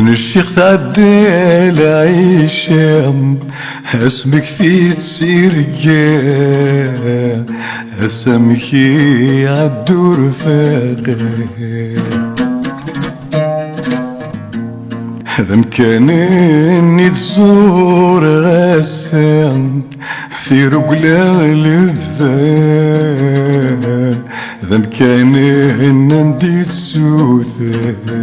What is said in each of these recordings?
من الشيخ تعدي العيشة اسمك في تسيرقا اسمكي عالدور فاقا هذا مكان اني تزور غسام في رقلة لبذا هذا مكان ان ندي تسوثا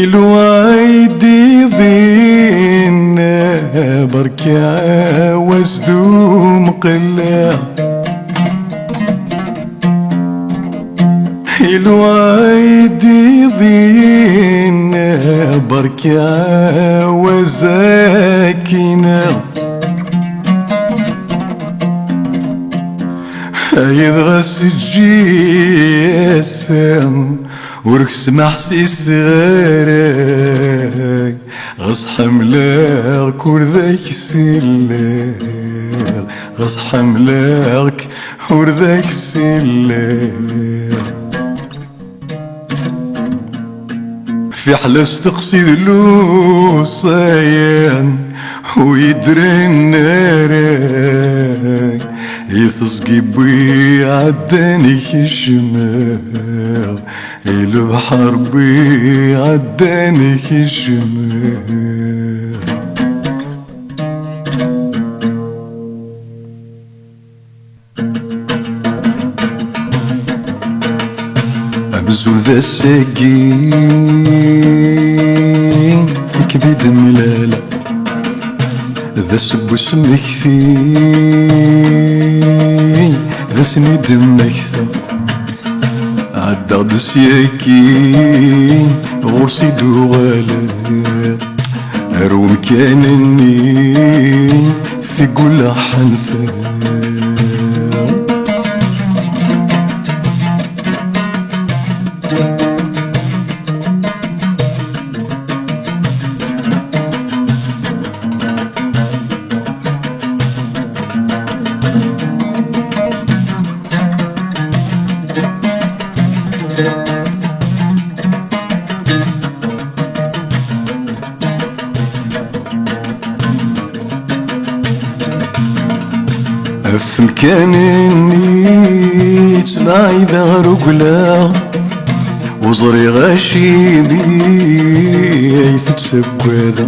الوايدي ضين بركة وزدو مقلع الوايدي ضين بركة وزاكينة يضغس الجيسام وركس محسيس غيرك غص حملاك ورذاك سلاك غص حملاك ورذاك سلاك في حلاس تقصيد الوصايان ويدري النارك يثصقي بي عداني الشمال البحر بي عداني الشمال أبزول ذا الساقين كبيد ملالة ذا سب وسمك فيه ذا سنيد مكثر عداد سياكين غرسي دوغالا اروم كانني في قول حنفا في مكان اني تسمعي ذا رقلا وزري غاشي بي ايث تسكواذا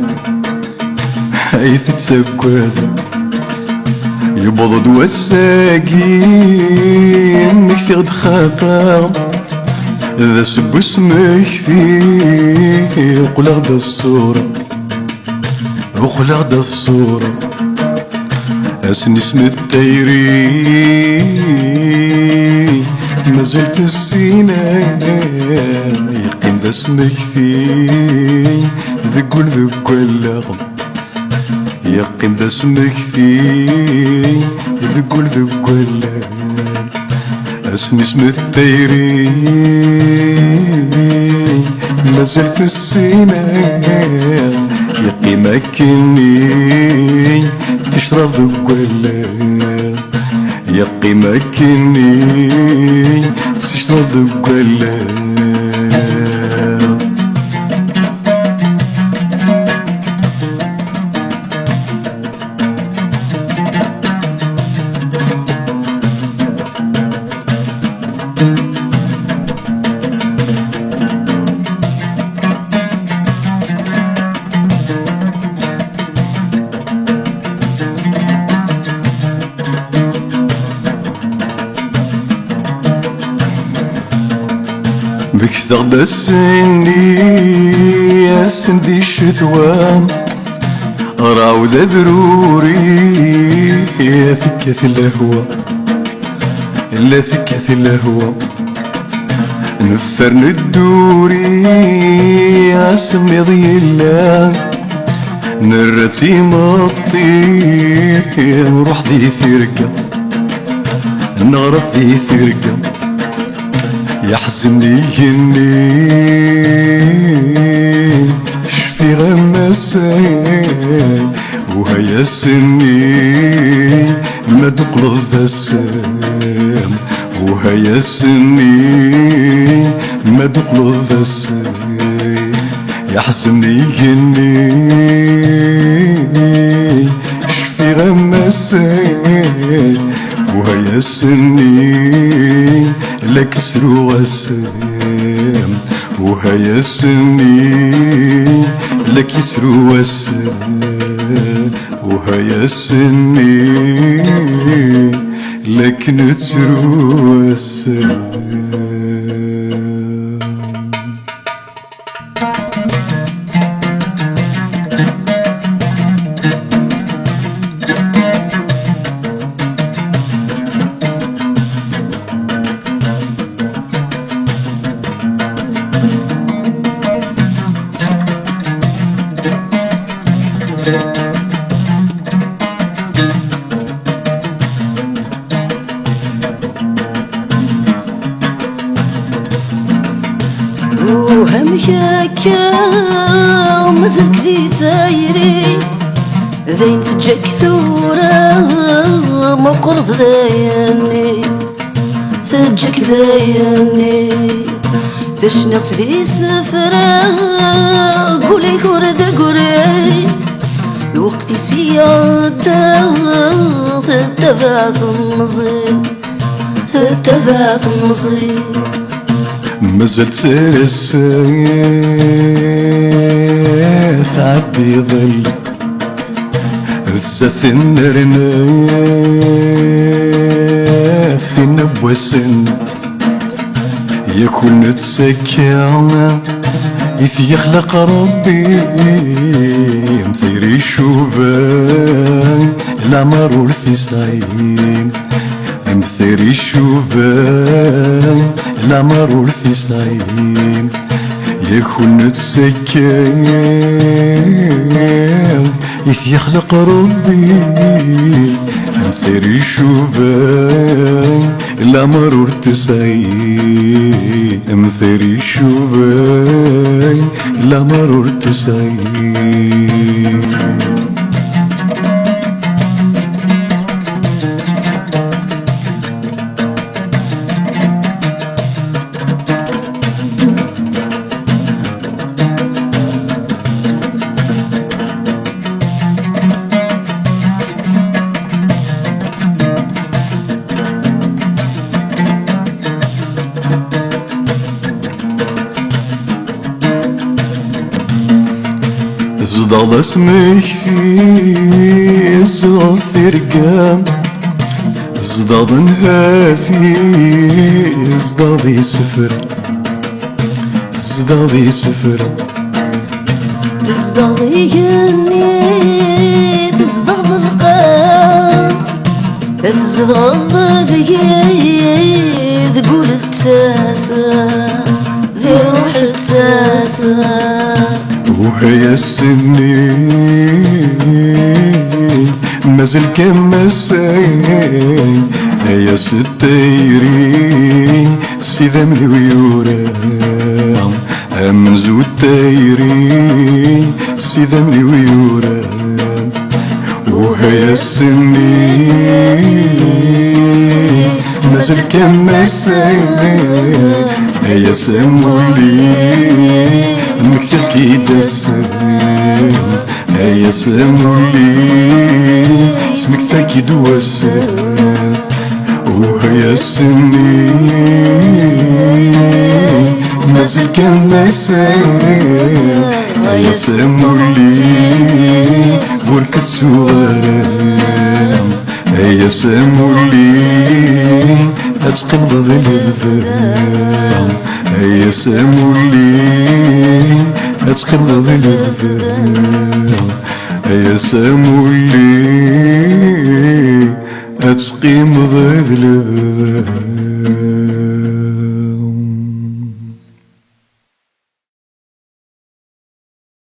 ايث تسكواذا يبضد وساقي مكثغ دخاقا ذا سب اسمك فيه وقلغ دا الصورة وقلغ دا الصورة اسني اسم التيري مازال في السيناء يقيم ذا اسمك فيه ذقول ذقول يقيم ذا اسمك فيه ذقول ذقول اسني اسم التيري مازال في السيناء يقيمك اني تشرب ذقولا يقيمك اني تشرب ذقولا بكثر دسني اسندي الشتوان راو ذا بروري ثكة الهوى إلا ثكة الهوى نفر ندوري اسمي ضيلان نرتي مطي نروح ذي ثرقة نغرق ذي ثرقة يحزنني اني شفي غمساي وهيا سني ما تقلظ ذا السام وهيا سني ما دقلو ذاسي يحزني يني شفي غمسي وهيا سني لك سرو غسام وهيا سني لك يسرو غسام وهيا سني لك نتسرو غسام وهمياكا مازال كذي ثايري ذين تجاك ثورة ما قرض ذايني تجاك ذايني تشنقت ذي سفرة قولي ورد قولي الوقت سيادة تتبع ثمزي تتبع ثمزي مازال ترساف عبي ظل الزاف النرناف في نبوسن يكون نتسكى إذ يخلق ربي مثيري شوبان العمر ورثي سعيد مثيري الشوبان العمر ورثي سعيد يكون نتسكى إذ يخلق ربي مثيري الشوبان العمر ورثي سعيد مثيري الشوبان العمر ورثي سعيد زضاض اسمك في زضاض ثرقام زضاض نهاثي زضاض يسفر زضاض يسفر زضاض يجني زضاض القام زضاض ذي قول التاسع ذي روح التاسع وهيا السني مازال كمساي هيا ستايري سيدا من ويورام همزو التايري سيدا من ويورام وهيا السني مازال كمساي هيا سمولي مكتب كيدا السلام هيا سمولي اسمك ثاكيد وسام وهيا السني مازال كان مسام هيا سمولي بركة سوارام هيا سمولي اتقبض ذي الذام هيا سمولي اتقبض ذي الذام هيا سمولي اتقيم ذي الذام